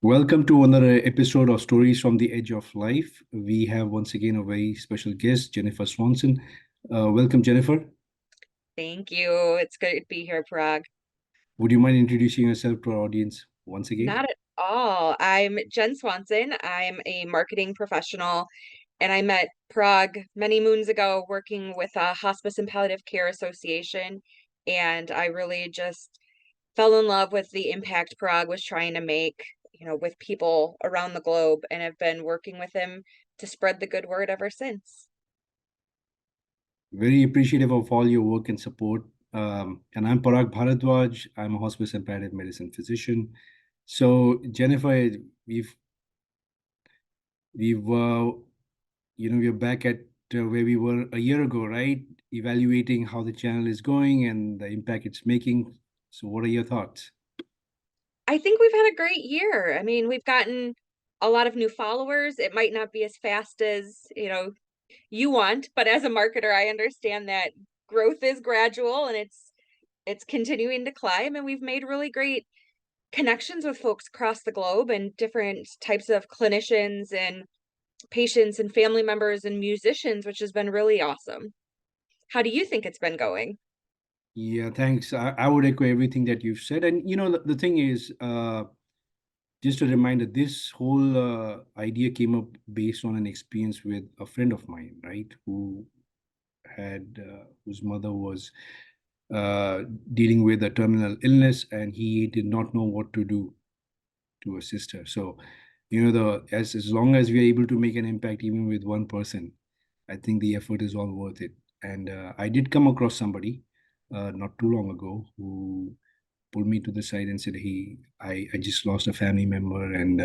Welcome to another episode of Stories from the Edge of Life. We have once again a very special guest, Jennifer Swanson. Welcome, Jennifer. Thank you. It's good to be here, Parag. Would you mind introducing yourself to our audience once again? Not at all. I'm Jen Swanson. I'm a marketing professional, and I met Parag many moons ago working with a hospice and palliative care association. And I really just fell in love with the impact Parag was trying to make, with people around the globe, and have been working with him to spread the good word ever since. Very appreciative of all your work and support. And I'm Parag Bharadwaj. I'm a hospice and palliative medicine physician. So, Jennifer, we've we've we're back at where we were a year ago, right? Evaluating how the channel is going and the impact it's making. So, what are your thoughts? I think we've had a great year. I mean, we've gotten a lot of new followers. It might not be as fast as, you want, but as a marketer, I understand that growth is gradual and it's continuing to climb, and we've made really great connections with folks across the globe and different types of clinicians and patients and family members and musicians, which has been really awesome. How do you think it's been going? Yeah, thanks. I would echo everything that you've said. And the thing is, just a reminder, this whole idea came up based on an experience with a friend of mine, right? Whose mother was uh, dealing with a terminal illness, and he did not know what to do to assist her. So, as long as we are able to make an impact, even with one person, I think the effort is all worth it. And I did come across somebody not too long ago who pulled me to the side and said, "Hey, I just lost a family member, and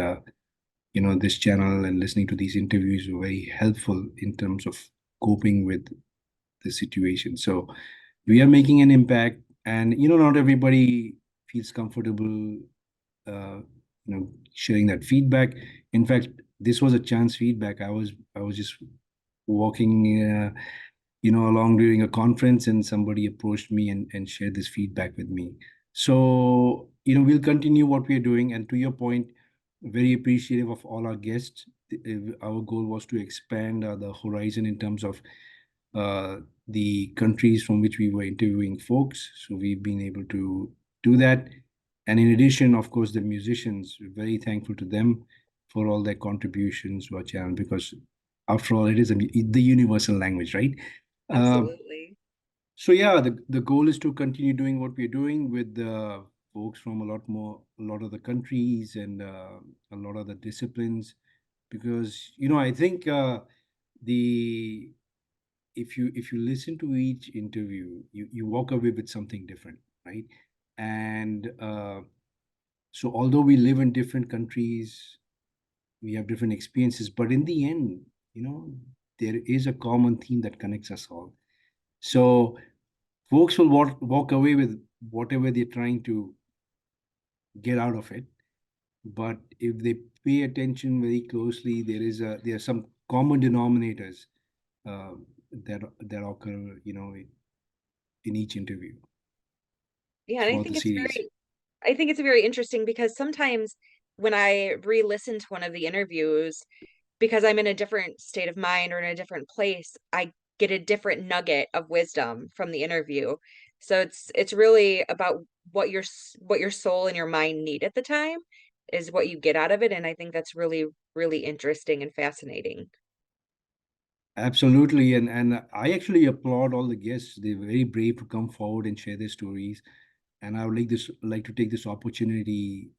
this channel and listening to these interviews were very helpful in terms of coping with the situation." So we are making an impact, and not everybody feels comfortable, sharing that feedback. In fact, this was a chance feedback. I was just walking, along during a conference, and somebody approached me and shared this feedback with me. So, we'll continue what we are doing. And to your point, very appreciative of all our guests. Our goal was to expand the horizon in terms of the countries from which we were interviewing folks. So we've been able to do that. And in addition, of course, the musicians, we're very thankful to them for all their contributions to our channel, because after all, it is the universal language, right? Uh, Absolutely. so yeah, the goal is to continue doing what we're doing with folks from a lot of the countries and a lot of the disciplines, because I think the if you listen to each interview, you walk away with something different, right? And so although we live in different countries, we have different experiences, but in the end, you know, there is a common theme that connects us all. So folks will walk away with whatever they're trying to get out of it. But if they pay attention very closely, there are some common denominators uh, that occur, in each interview Yeah, and throughout the series. I think it's very interesting because sometimes when I re-listen to one of the interviews, because I'm in a different state of mind or in a different place, I get a different nugget of wisdom from the interview. So it's really about what your soul and your mind need at the time is what you get out of it, and I think that's really, really interesting and fascinating. Absolutely, and I actually applaud all the guests. They're very brave to come forward and share their stories. And I would like to take this opportunity,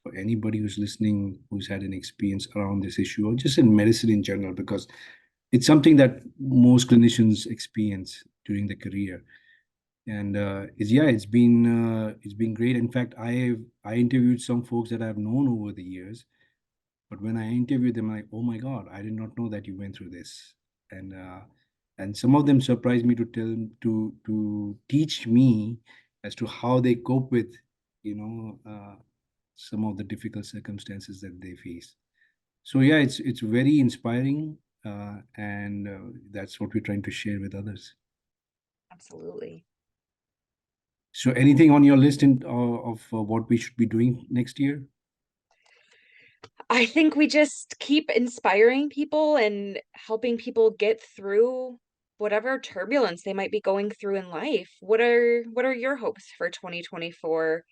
for anybody who's listening, who's had an experience around this issue, or just in medicine in general, because it's something that most clinicians experience during their career. And it's been great. In fact, I interviewed some folks that I've known over the years, but when I interviewed them, like, oh my God, I did not know that you went through this. And some of them surprised me to teach me as to how they cope with, you know, uh, some of the difficult circumstances that they face. So yeah, it's very inspiring, and that's what we're trying to share with others. Absolutely. So anything on your list of what we should be doing next year? I think we just keep inspiring people and helping people get through whatever turbulence they might be going through in life. What are your hopes for 2024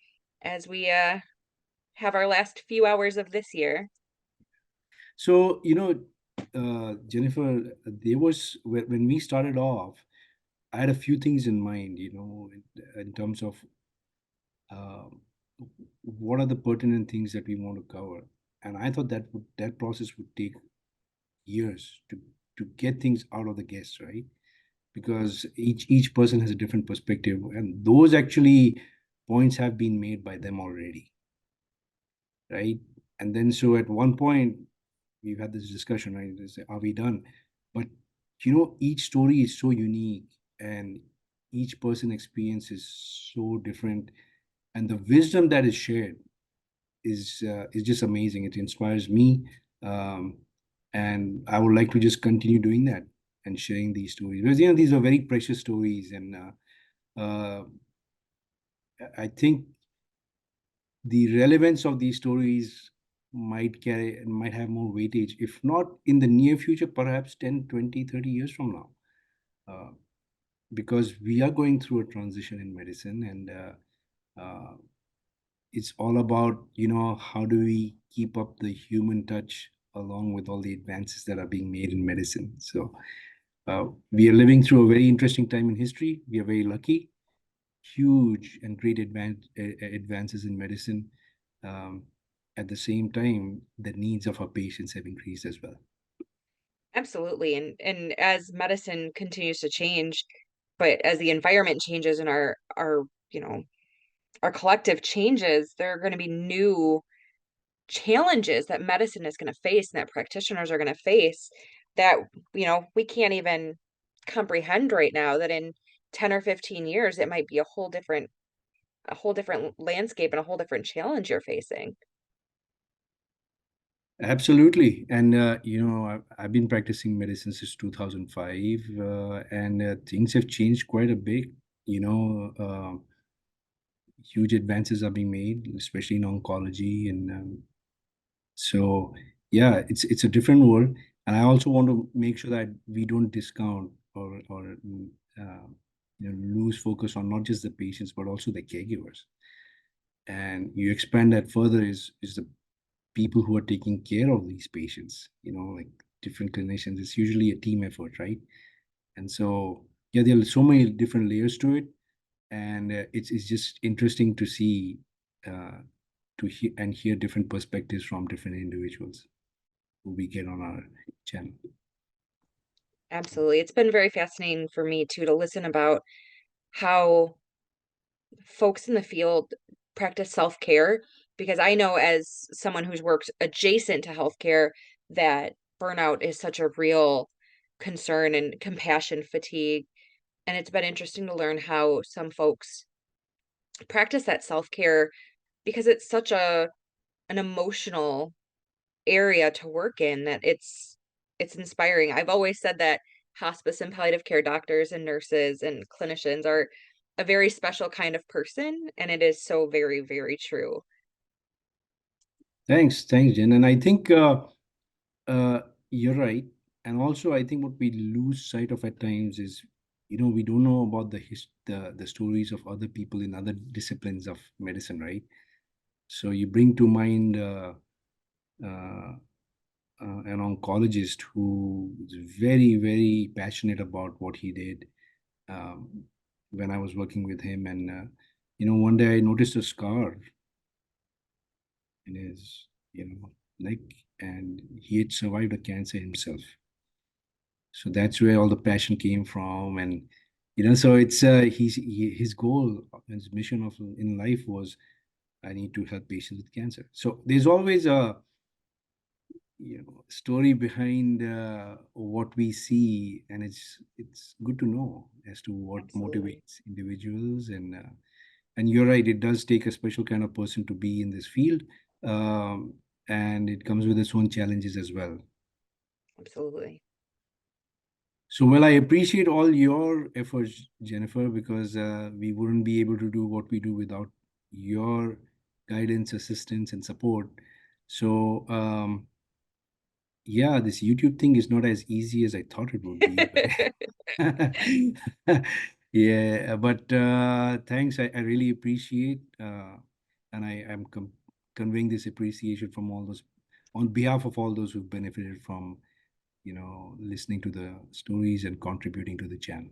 as we have our last few hours of this year? So, Jennifer, there was when we started off, I had a few things in mind, in terms of um, what are the pertinent things that we want to cover. And I thought that process would take years to get things out of the guests, right? Because each person has a different perspective, and those actually points have been made by them already, right? And then so at one point we've had this discussion, right? Are we done? But each story is so unique, and each person experience is so different, and the wisdom that is shared is just amazing. It inspires me, um, and I would like to just continue doing that and sharing these stories because these are very precious stories, and I think the relevance of these stories might have more weightage, if not in the near future, perhaps 10, 20, 30 years from now, uh, because we are going through a transition in medicine, and it's all about how do we keep up the human touch along with all the advances that are being made in medicine. So we are living through a very interesting time in history. We are very lucky. Huge and great advances in medicine. um, at the same time, the needs of our patients have increased as well. Absolutely. And as medicine continues to change, but as the environment changes and our, our collective changes, there are going to be new challenges that medicine is going to face and that practitioners are going to face that, we can't even comprehend right now that in 10 or 15 years it might be a whole different landscape and a whole different challenge you're facing. Absolutely. And, I've been practicing medicine since 2005, and things have changed quite a bit. You know, Huge advances are being made, especially in oncology. And so, yeah, it's a different world. And I also want to make sure that we don't discount uh, lose focus on not just the patients, but also the caregivers. And you expand that further is the people who are taking care of these patients, like different clinicians. It's usually a team effort, right? And so, yeah, there are so many different layers to it, and it's just interesting to see, uh, to hear and hear different perspectives from different individuals who we get on our channel. Absolutely. It's been very fascinating for me too to listen about how folks in the field practice self-care, because I know as someone who's worked adjacent to healthcare that burnout is such a real concern and compassion fatigue. And it's been interesting to learn how some folks practice that self-care because it's such an emotional area to work in that it's inspiring. I've always said that hospice and palliative care doctors and nurses and clinicians are a very special kind of person, and it is so very, very true. Thanks, Jen. And I think uh, you're right. And also, I think what we lose sight of at times is, we don't know about the stories of other people in other disciplines of medicine, right? So you bring to mind uh, an oncologist who was very, very passionate about what he did, um, when I was working with him. And, one day I noticed a scar in his, neck, and he had survived a cancer himself. So that's where all the passion came from. And, so it's his goal, his mission of in life was, I need to help patients with cancer. So there's always a story behind what we see, and it's good to know as to what Absolutely. motivates individuals. And you're right, it does take a special kind of person to be in this field, um, and it comes with its own challenges as well. Absolutely. So, well, I appreciate all your efforts, Jennifer, because we wouldn't be able to do what we do without your guidance, assistance, and support. So yeah, this YouTube thing is not as easy as I thought it would be, but yeah, but thanks. I really appreciate, and I am conveying this appreciation from all those, on behalf of all those who've benefited from, listening to the stories and contributing to the channel.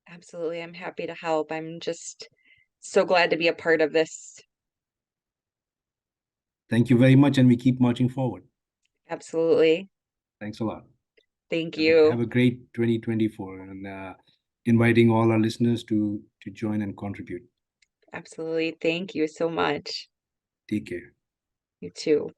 Absolutely, I'm happy to help. I'm just so glad to be a part of this. Thank you very much, and we keep marching forward. Absolutely. Thanks a lot. Thank Have you. a great 2024, and inviting all our listeners to join and contribute. Absolutely. Thank you so much. Take care. You too.